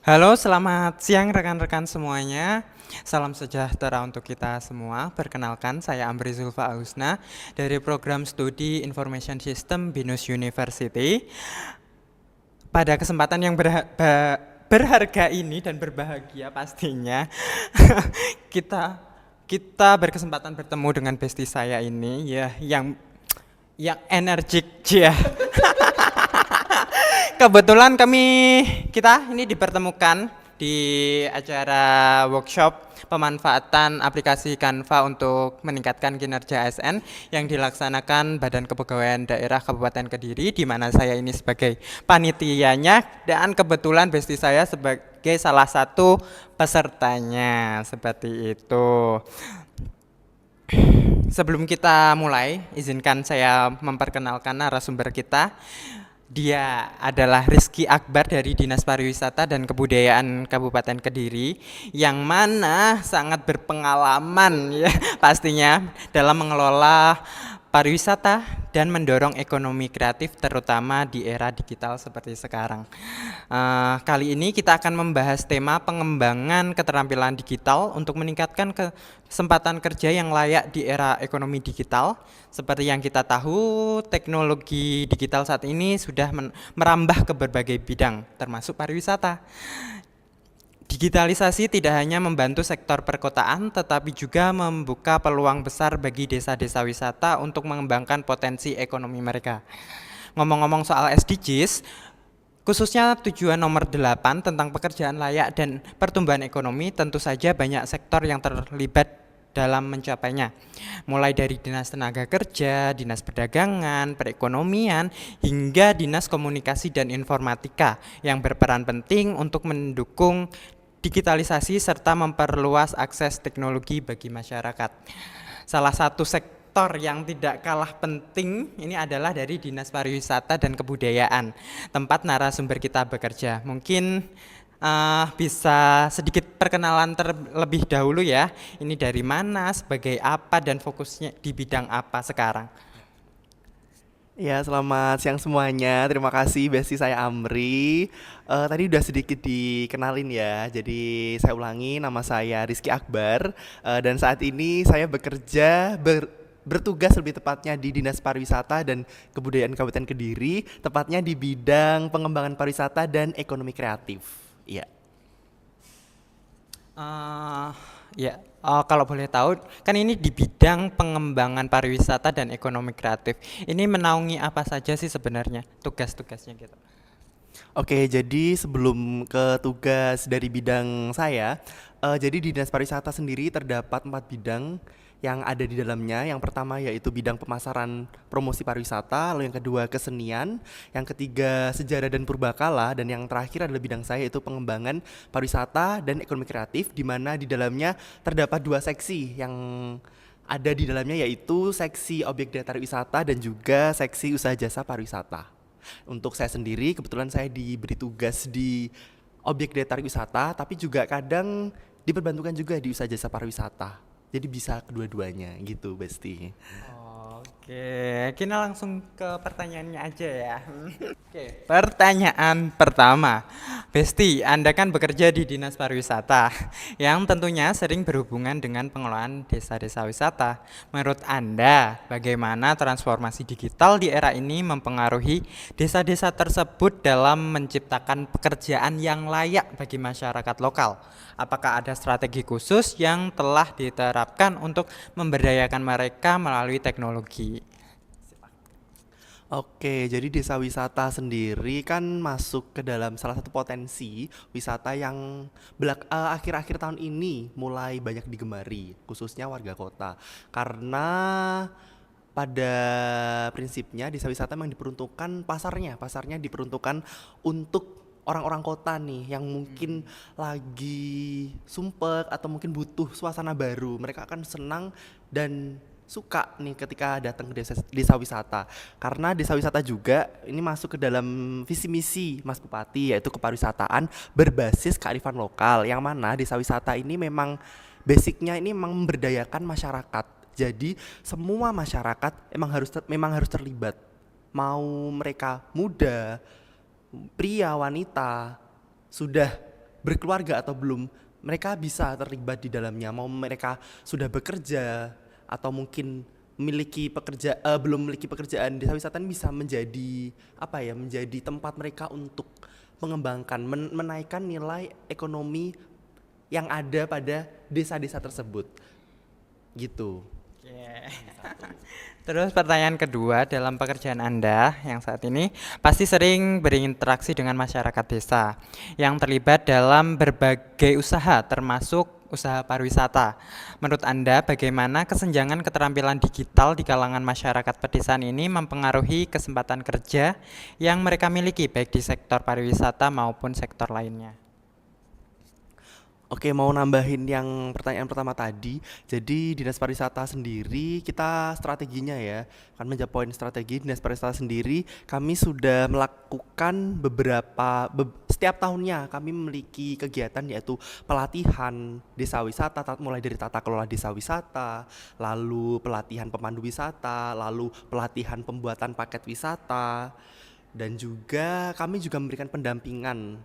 Halo, selamat siang rekan-rekan semuanya. Salam sejahtera untuk kita semua. Perkenalkan, saya Amri Zulfa Ausna dari program studi Information System BINUS University. Pada kesempatan yang berharga ini dan berbahagia pastinya, kita kita berkesempatan bertemu dengan bestie saya ini ya yang energik ya. Kebetulan kita ini dipertemukan di acara workshop pemanfaatan aplikasi Canva untuk meningkatkan kinerja ASN yang dilaksanakan Badan Kepegawaian Daerah Kabupaten Kediri, di mana saya ini sebagai panitianya dan kebetulan bestie saya sebagai salah satu pesertanya, seperti itu. Sebelum kita mulai, izinkan saya memperkenalkan narasumber kita. Dia adalah Rizky Akbar dari Dinas Pariwisata dan Kebudayaan Kabupaten Kediri, yang mana sangat berpengalaman ya pastinya dalam mengelola pariwisata dan mendorong ekonomi kreatif terutama di era digital seperti sekarang. Kali ini kita akan membahas tema pengembangan keterampilan digital untuk meningkatkan kesempatan kerja yang layak di era ekonomi digital. Seperti yang kita tahu, teknologi digital saat ini sudah merambah ke berbagai bidang, termasuk pariwisata. Digitalisasi tidak hanya membantu sektor perkotaan, tetapi juga membuka peluang besar bagi desa-desa wisata untuk mengembangkan potensi ekonomi mereka. Ngomong-ngomong soal SDGs, khususnya tujuan nomor 8 tentang pekerjaan layak dan pertumbuhan ekonomi, tentu saja banyak sektor yang terlibat dalam mencapainya. Mulai dari Dinas Tenaga Kerja, Dinas Perdagangan, Perekonomian, hingga Dinas Komunikasi dan Informatika yang berperan penting untuk mendukung digitalisasi serta memperluas akses teknologi bagi masyarakat. Salah satu sektor yang tidak kalah penting ini adalah dari Dinas Pariwisata dan Kebudayaan, tempat narasumber kita bekerja. Mungkin bisa sedikit perkenalan terlebih dahulu ya. Ini dari mana, sebagai apa, dan fokusnya di bidang apa sekarang? Ya, selamat siang semuanya. Terima kasih Besti saya Amri. Tadi udah sedikit dikenalin ya. Jadi saya ulangi, nama saya Rizky Akbar, dan saat ini saya bertugas lebih tepatnya di Dinas Pariwisata dan Kebudayaan Kabupaten Kediri, tepatnya di bidang pengembangan pariwisata dan ekonomi kreatif. Iya. Uh, ya, kalau boleh tahu, kan ini di bidang pengembangan pariwisata dan ekonomi kreatif. Ini menaungi apa saja sih sebenarnya tugas-tugasnya gitu? Oke, jadi sebelum ke tugas dari bidang saya, jadi di Dinas Pariwisata sendiri terdapat 4 bidang yang ada di dalamnya. Yang pertama yaitu bidang pemasaran promosi pariwisata, lalu yang kedua kesenian, yang ketiga sejarah dan purbakala, dan yang terakhir adalah bidang saya yaitu pengembangan pariwisata dan ekonomi kreatif, di mana di dalamnya terdapat 2 seksi yang ada di dalamnya yaitu seksi objek daya tarik wisata dan juga seksi usaha jasa pariwisata. Untuk saya sendiri, kebetulan saya diberi tugas di objek daya tarik wisata, tapi juga kadang diperbantukan juga di usaha jasa pariwisata. Jadi bisa kedua-duanya gitu, Besti. Oke, kita langsung ke pertanyaannya aja ya. Oke, pertanyaan pertama. Besti, Anda kan bekerja di Dinas Pariwisata yang tentunya sering berhubungan dengan pengelolaan desa-desa wisata. Menurut Anda, bagaimana transformasi digital di era ini mempengaruhi desa-desa tersebut dalam menciptakan pekerjaan yang layak bagi masyarakat lokal? Apakah ada strategi khusus yang telah diterapkan untuk memberdayakan mereka melalui teknologi? Oke, jadi desa wisata sendiri kan masuk ke dalam salah satu potensi wisata yang akhir-akhir tahun ini mulai banyak digemari, khususnya warga kota. Karena pada prinsipnya desa wisata memang diperuntukkan pasarnya diperuntukkan untuk orang-orang kota nih yang mungkin lagi sumpek atau mungkin butuh suasana baru. Mereka akan senang dan suka nih ketika datang ke desa wisata, karena desa wisata juga ini masuk ke dalam visi misi Mas Bupati, yaitu kepariwisataan berbasis kearifan lokal, yang mana desa wisata ini memang basicnya ini memang memberdayakan masyarakat. Jadi semua masyarakat memang harus terlibat, mau mereka muda, pria, wanita, sudah berkeluarga atau belum, mereka bisa terlibat di dalamnya. Mau mereka sudah bekerja atau mungkin belum memiliki pekerjaan, desa wisata ini bisa menjadi apa ya, menjadi tempat mereka untuk mengembangkan, menaikkan nilai ekonomi yang ada pada desa-desa tersebut gitu. Oke. Terus pertanyaan kedua, dalam pekerjaan Anda yang saat ini pasti sering berinteraksi dengan masyarakat desa yang terlibat dalam berbagai usaha termasuk usaha pariwisata. Menurut Anda bagaimana kesenjangan keterampilan digital di kalangan masyarakat pedesaan ini mempengaruhi kesempatan kerja yang mereka miliki baik di sektor pariwisata maupun sektor lainnya? Oke, mau nambahin yang pertanyaan pertama tadi. Jadi Dinas Pariwisata sendiri kita strateginya ya, kan menjawab poin strategi Dinas Pariwisata sendiri, kami sudah melakukan setiap tahunnya kami memiliki kegiatan yaitu pelatihan desa wisata, mulai dari tata kelola desa wisata, lalu pelatihan pemandu wisata, lalu pelatihan pembuatan paket wisata, dan juga kami juga memberikan pendampingan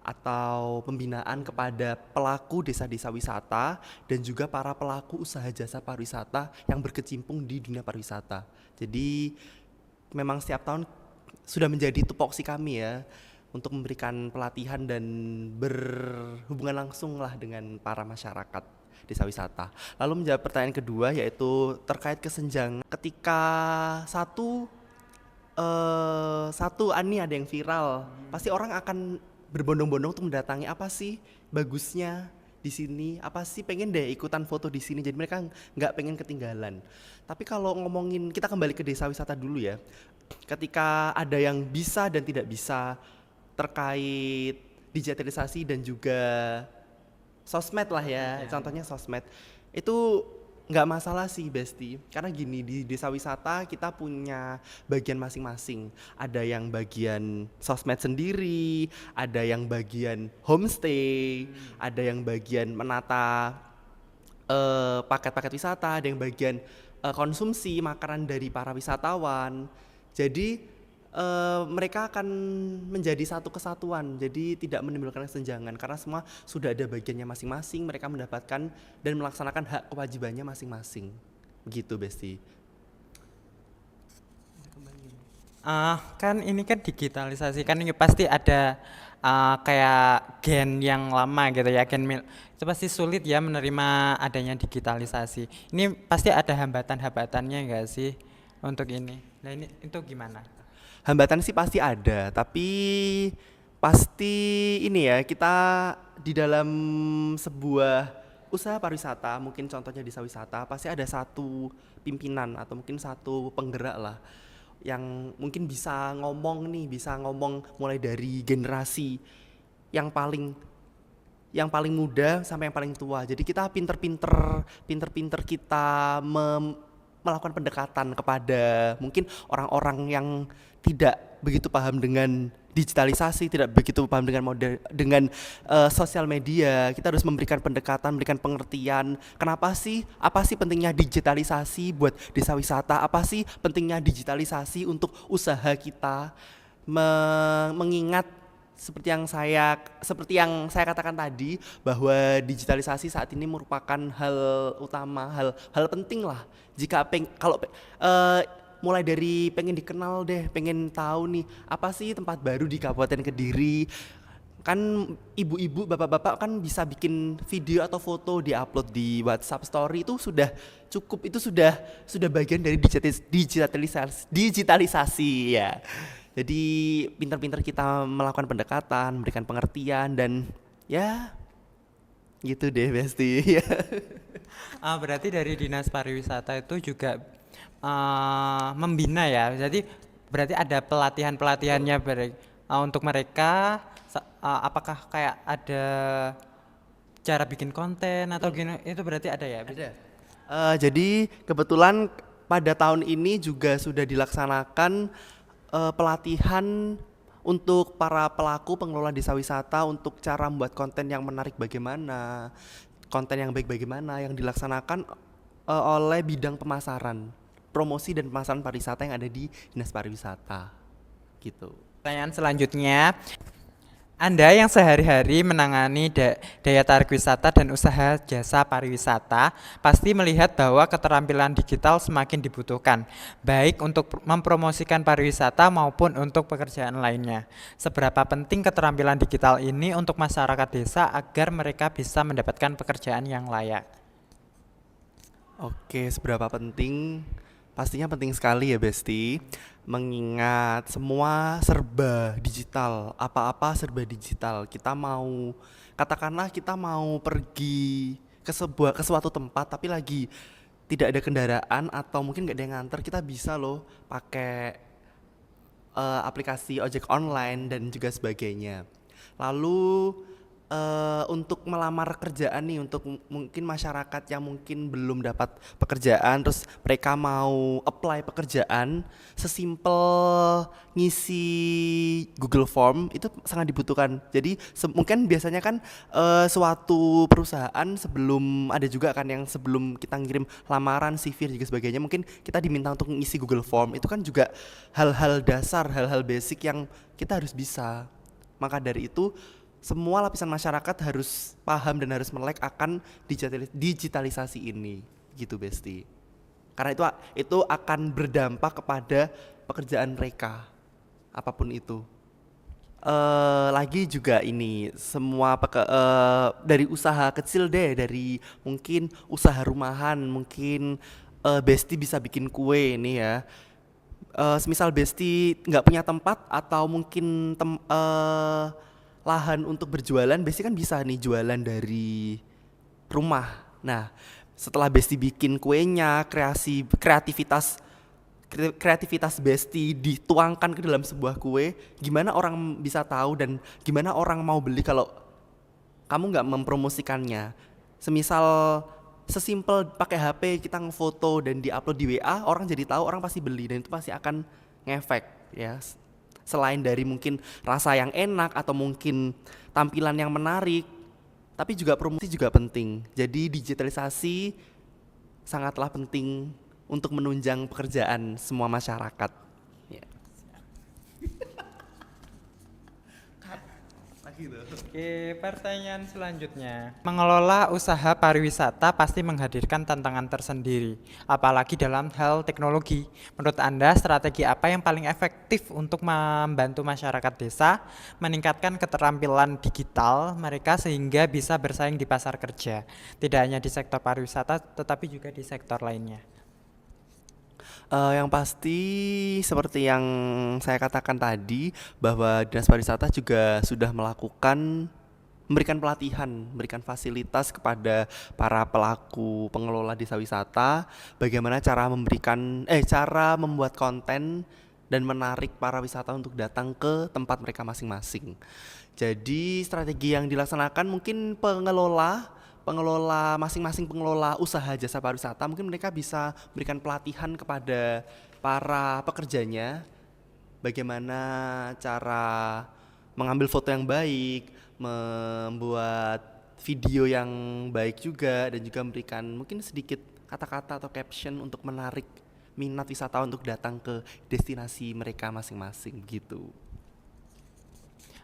atau pembinaan kepada pelaku desa-desa wisata dan juga para pelaku usaha jasa pariwisata yang berkecimpung di dunia pariwisata. Jadi memang setiap tahun sudah menjadi tupoksi kami ya untuk memberikan pelatihan dan berhubungan langsung lah dengan para masyarakat desa wisata. Lalu menjawab pertanyaan kedua yaitu terkait kesenjangan ketika satu ani ada yang viral, pasti orang akan berbondong-bondong untuk mendatangi apa sih bagusnya di sini, apa sih pengen deh ikutan foto di sini, jadi mereka nggak pengen ketinggalan. Tapi kalau ngomongin, kita kembali ke desa wisata dulu ya, ketika ada yang bisa dan tidak bisa terkait digitalisasi dan juga sosmed lah ya, contohnya sosmed itu nggak masalah sih Besti, karena gini, di desa wisata kita punya bagian masing-masing, ada yang bagian sosmed sendiri, ada yang bagian homestay, ada yang bagian menata paket-paket wisata, ada yang bagian konsumsi makanan dari para wisatawan. Jadi mereka akan menjadi satu kesatuan, jadi tidak menimbulkan kesenjangan karena semua sudah ada bagiannya masing-masing, mereka mendapatkan dan melaksanakan hak kewajibannya masing-masing. Begitu Besti. Kan ini kan digitalisasi kan ini pasti ada kayak gen yang lama gitu ya itu pasti sulit ya menerima adanya digitalisasi. Ini pasti ada hambatan-hambatannya enggak sih untuk ini? Nah ini itu gimana? Hambatan sih pasti ada, tapi pasti ini ya, kita di dalam sebuah usaha pariwisata, mungkin contohnya desa wisata, pasti ada satu pimpinan atau mungkin satu penggerak lah yang mungkin bisa ngomong nih, bisa ngomong mulai dari generasi yang paling muda sampai yang paling tua. Jadi kita pinter-pinter kita melakukan pendekatan kepada mungkin orang-orang yang tidak begitu paham dengan digitalisasi, tidak begitu paham dengan sosial media. Kita harus memberikan pendekatan, memberikan pengertian. Apa sih pentingnya digitalisasi buat desa wisata? Apa sih pentingnya digitalisasi untuk usaha kita? Mengingat seperti yang saya katakan tadi, bahwa digitalisasi saat ini merupakan hal utama, hal penting lah. Mulai dari pengen dikenal deh, pengen tahu nih apa sih tempat baru di Kabupaten Kediri. Kan ibu-ibu, bapak-bapak kan bisa bikin video atau foto di-upload di WhatsApp story, itu sudah cukup, itu sudah bagian dari digitalisasi ya. Jadi pintar-pintar kita melakukan pendekatan, memberikan pengertian dan ya gitu deh Besti. Berarti dari Dinas Pariwisata itu juga membina ya. Jadi berarti ada pelatihan-pelatihannya untuk mereka apakah kayak ada cara bikin konten atau gini itu berarti ada ya? Ada. Jadi kebetulan pada tahun ini juga sudah dilaksanakan pelatihan untuk para pelaku pengelola desa wisata untuk cara membuat konten yang menarik bagaimana, konten yang baik bagaimana, yang dilaksanakan oleh bidang pemasaran, promosi dan pemasaran pariwisata yang ada di Dinas Pariwisata gitu. Pertanyaan selanjutnya, Anda yang sehari-hari menangani daya tarik wisata dan usaha jasa pariwisata pasti melihat bahwa keterampilan digital semakin dibutuhkan, baik untuk mempromosikan pariwisata maupun untuk pekerjaan lainnya. Seberapa penting keterampilan digital ini untuk masyarakat desa agar mereka bisa mendapatkan pekerjaan yang layak? Oke, seberapa penting? Pastinya penting sekali ya, Besti. Mengingat semua serba digital, apa-apa serba digital. Katakanlah kita mau pergi ke suatu tempat, tapi lagi tidak ada kendaraan atau mungkin nggak ada yang nganter, kita bisa loh pakai aplikasi ojek online dan juga sebagainya. Lalu untuk melamar kerjaan nih, untuk mungkin masyarakat yang mungkin belum dapat pekerjaan, terus mereka mau apply pekerjaan, sesimpel ngisi Google Form itu sangat dibutuhkan. Jadi mungkin biasanya kan suatu perusahaan sebelum ada juga kan yang sebelum kita ngirim lamaran, CV dan juga sebagainya, mungkin kita diminta untuk ngisi Google Form. Itu kan juga hal-hal dasar, hal-hal basic yang kita harus bisa. Maka dari itu semua lapisan masyarakat harus paham dan harus melek akan digitalisasi ini, gitu Besti. Karena itu akan berdampak kepada pekerjaan mereka, apapun itu. Lagi juga ini semua dari usaha kecil deh, dari mungkin usaha rumahan, mungkin Besti bisa bikin kue nih ya. Semisal Besti nggak punya tempat atau mungkin lahan untuk berjualan, Besti kan bisa nih jualan dari rumah. Nah, setelah Besti bikin kuenya, kreativitas Besti dituangkan ke dalam sebuah kue, gimana orang bisa tahu dan gimana orang mau beli kalau kamu nggak mempromosikannya. Semisal sesimpel pakai HP kita ngefoto dan diupload di WA, orang jadi tahu, orang pasti beli dan itu pasti akan ngefek ya. Selain dari mungkin rasa yang enak atau mungkin tampilan yang menarik, tapi juga promosi juga penting. Jadi digitalisasi sangatlah penting untuk menunjang pekerjaan semua masyarakat. Ya. Oke, pertanyaan selanjutnya. Mengelola usaha pariwisata pasti menghadirkan tantangan tersendiri, apalagi dalam hal teknologi. Menurut Anda, strategi apa yang paling efektif untuk membantu masyarakat desa meningkatkan keterampilan digital mereka sehingga bisa bersaing di pasar kerja, tidak hanya di sektor pariwisata tetapi juga di sektor lainnya? Yang pasti seperti yang saya katakan tadi, bahwa Dinas Pariwisata juga sudah memberikan pelatihan, memberikan fasilitas kepada para pelaku pengelola desa wisata, bagaimana cara membuat konten dan menarik para wisata untuk datang ke tempat mereka masing-masing. Jadi strategi yang dilaksanakan mungkin masing-masing pengelola usaha jasa pariwisata, mungkin mereka bisa berikan pelatihan kepada para pekerjanya bagaimana cara mengambil foto yang baik, membuat video yang baik juga, dan juga memberikan mungkin sedikit kata-kata atau caption untuk menarik minat wisatawan untuk datang ke destinasi mereka masing-masing gitu.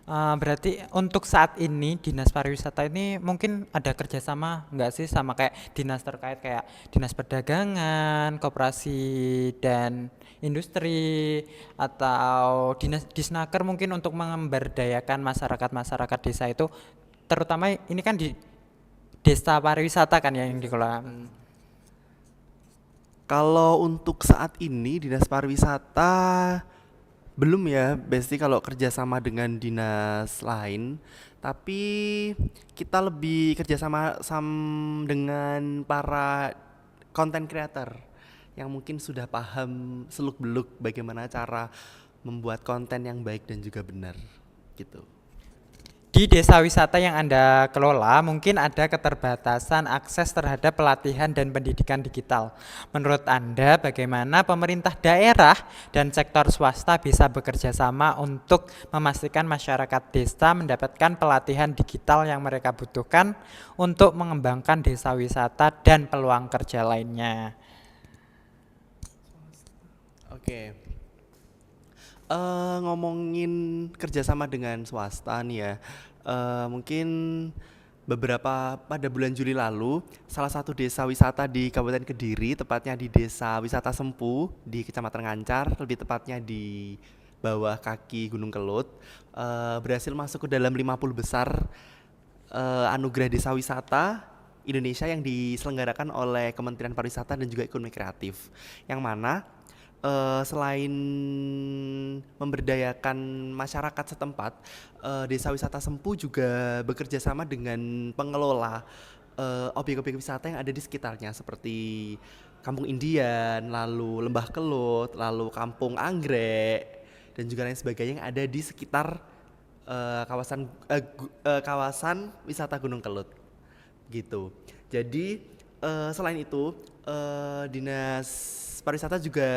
Berarti untuk saat ini Dinas Pariwisata ini mungkin ada kerjasama nggak sih sama kayak dinas terkait kayak Dinas Perdagangan, Koperasi dan Industri atau Dinas Disnaker mungkin untuk memberdayakan masyarakat-masyarakat desa itu terutama ini kan di desa pariwisata kan ya yang dikelola. Kalau untuk saat ini Dinas Pariwisata belum ya, Besti, kalau kerjasama dengan dinas lain, tapi kita lebih dengan para content creator yang mungkin sudah paham seluk-beluk bagaimana cara membuat konten yang baik dan juga benar gitu. Di desa wisata yang Anda kelola, mungkin ada keterbatasan akses terhadap pelatihan dan pendidikan digital. Menurut Anda, bagaimana pemerintah daerah dan sektor swasta bisa bekerja sama untuk memastikan masyarakat desa mendapatkan pelatihan digital yang mereka butuhkan untuk mengembangkan desa wisata dan peluang kerja lainnya? Oke. Ngomongin kerjasama dengan swasta nih ya, mungkin pada bulan Juli lalu, salah satu desa wisata di Kabupaten Kediri, tepatnya di Desa Wisata Sempu di Kecamatan Ngancar, lebih tepatnya di bawah kaki Gunung Kelut, berhasil masuk ke dalam 50 besar Anugerah Desa Wisata Indonesia yang diselenggarakan oleh Kementerian Pariwisata dan juga Ekonomi Kreatif. Yang mana selain memberdayakan masyarakat setempat, Desa Wisata Sempu juga bekerja sama dengan pengelola objek-objek wisata yang ada di sekitarnya seperti Kampung Indian, lalu Lembah Kelut, lalu Kampung Anggrek dan juga lain sebagainya yang ada di sekitar kawasan wisata Gunung Kelut gitu. Jadi selain itu dinas pariwisata juga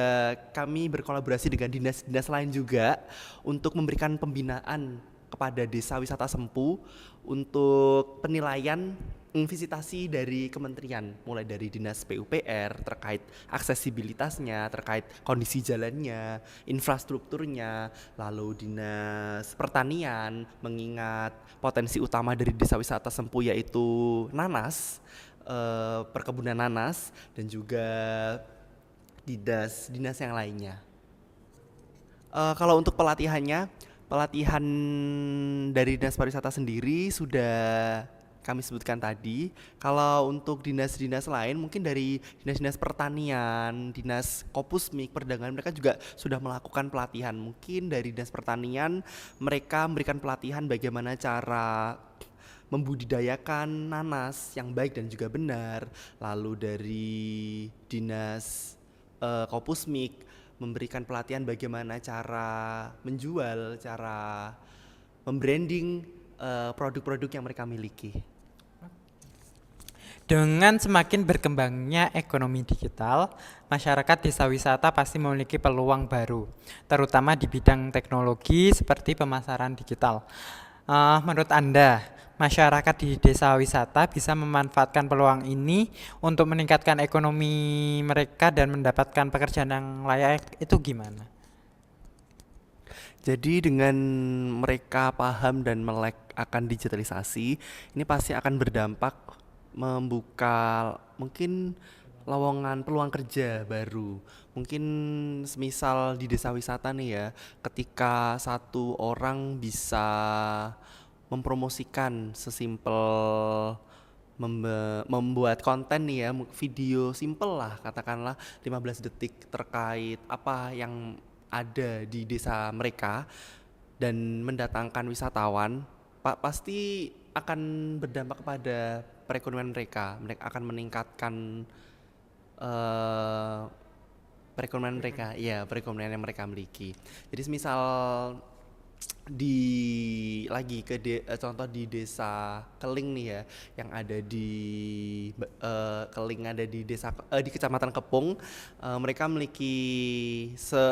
kami berkolaborasi dengan dinas-dinas lain juga untuk memberikan pembinaan kepada Desa Wisata Sempu untuk penilaian visitasi dari kementerian, mulai dari dinas PUPR terkait aksesibilitasnya, terkait kondisi jalannya, infrastrukturnya, lalu dinas pertanian mengingat potensi utama dari Desa Wisata Sempu yaitu nanas, perkebunan nanas, dan juga dinas yang lainnya. Kalau untuk pelatihan dari dinas pariwisata sendiri sudah kami sebutkan tadi. Kalau untuk dinas-dinas lain, mungkin dari dinas-dinas pertanian, dinas Kopusmik, perdagangan, mereka juga sudah melakukan pelatihan. Mungkin dari dinas pertanian, mereka memberikan pelatihan bagaimana cara membudidayakan nanas yang baik dan juga benar. Lalu dari dinas Kopusmik memberikan pelatihan bagaimana cara menjual, cara membranding produk-produk yang mereka miliki. Dengan semakin berkembangnya ekonomi digital, masyarakat desa wisata pasti memiliki peluang baru, terutama di bidang teknologi seperti pemasaran digital. Menurut Anda, masyarakat di desa wisata bisa memanfaatkan peluang ini untuk meningkatkan ekonomi mereka dan mendapatkan pekerjaan yang layak itu gimana? Jadi dengan mereka paham dan melek akan digitalisasi, ini pasti akan berdampak membuka mungkin lowongan peluang kerja baru. Mungkin semisal di desa wisata nih ya, ketika satu orang bisa mempromosikan sesimpel membuat konten nih ya, video simple lah, katakanlah 15 detik terkait apa yang ada di desa mereka dan mendatangkan wisatawan, pasti akan berdampak kepada perekonomian mereka. Mereka akan meningkatkan perekonomian mereka, ya perekonomian yang mereka miliki. Jadi misal contoh di desa Keling nih ya, yang ada di Keling, ada di di Kecamatan Kepung. Mereka memiliki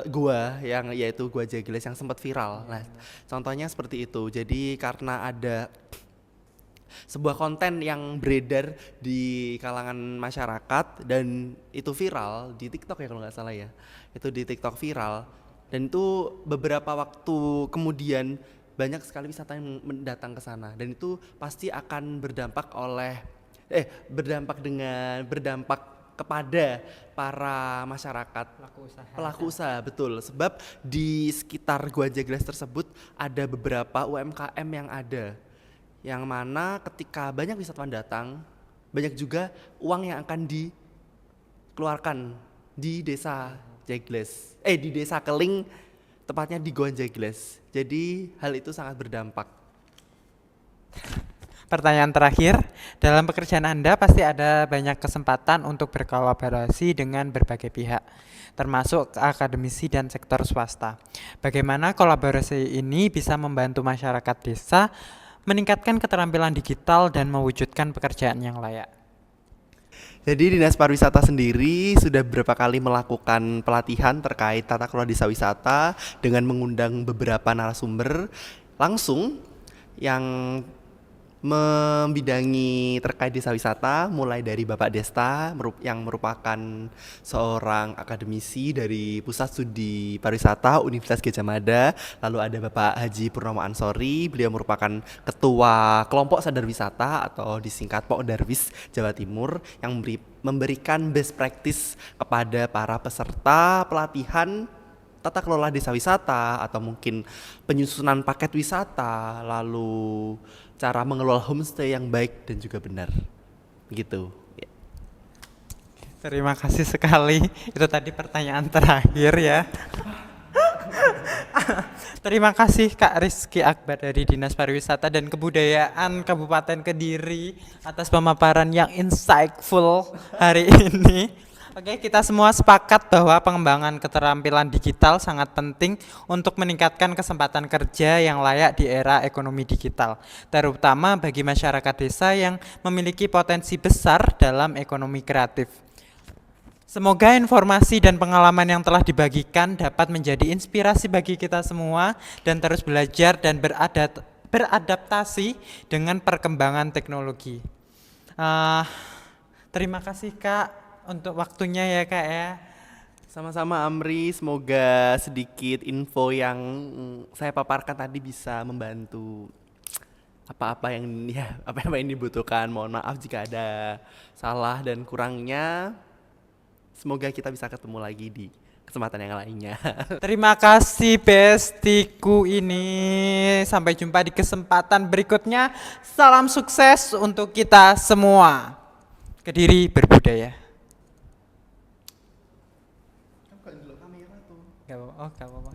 gua yang yaitu Gua Jagles yang sempat viral. Nah, contohnya seperti itu. Jadi karena ada sebuah konten yang beredar di kalangan masyarakat dan itu viral di TikTok ya kalau nggak salah ya, itu di TikTok viral, dan itu beberapa waktu kemudian banyak sekali wisata yang mendatang ke sana, dan itu pasti akan berdampak kepada para masyarakat pelaku usaha, betul. Sebab di sekitar Gua Jagles tersebut ada beberapa UMKM yang ada, yang mana ketika banyak wisatawan datang, banyak juga uang yang akan dikeluarkan di desa Jagles, di desa Keling, tepatnya di Gua Jagles. Jadi hal itu sangat berdampak. Pertanyaan terakhir, dalam pekerjaan Anda pasti ada banyak kesempatan untuk berkolaborasi dengan berbagai pihak, termasuk akademisi dan sektor swasta. Bagaimana kolaborasi ini bisa membantu masyarakat desa meningkatkan keterampilan digital dan mewujudkan pekerjaan yang layak? Jadi Dinas Pariwisata sendiri sudah beberapa kali melakukan pelatihan terkait tata kelola desa wisata dengan mengundang beberapa narasumber langsung yang membidangi terkait desa wisata mulai dari Bapak Desta yang merupakan seorang akademisi dari Pusat Studi Pariwisata Universitas Gadjah Mada, lalu ada Bapak Haji Purnomo Ansori, beliau merupakan ketua kelompok sadar wisata atau disingkat Pokdarwis Jawa Timur yang memberikan best practice kepada para peserta pelatihan tata kelola desa wisata atau mungkin penyusunan paket wisata, lalu cara mengelola homestay yang baik dan juga benar. Gitu. Ya. Terima kasih sekali. Itu tadi pertanyaan terakhir ya. Terima kasih Kak Rizky Akbar dari Dinas Pariwisata dan Kebudayaan Kabupaten Kediri atas pemaparan yang insightful hari ini. Oke, kita semua sepakat bahwa pengembangan keterampilan digital sangat penting untuk meningkatkan kesempatan kerja yang layak di era ekonomi digital, terutama bagi masyarakat desa yang memiliki potensi besar dalam ekonomi kreatif. Semoga informasi dan pengalaman yang telah dibagikan dapat menjadi inspirasi bagi kita semua dan terus belajar dan beradaptasi dengan perkembangan teknologi. Terima kasih Kak untuk waktunya ya Kak ya. Sama-sama Amri, semoga sedikit info yang saya paparkan tadi bisa membantu apa-apa yang dibutuhkan. Mohon maaf jika ada salah dan kurangnya. Semoga kita bisa ketemu lagi di kesempatan yang lainnya. Terima kasih bestiku ini. Sampai jumpa di kesempatan berikutnya. Salam sukses untuk kita semua. Kediri berbudaya. Gak apa-apa.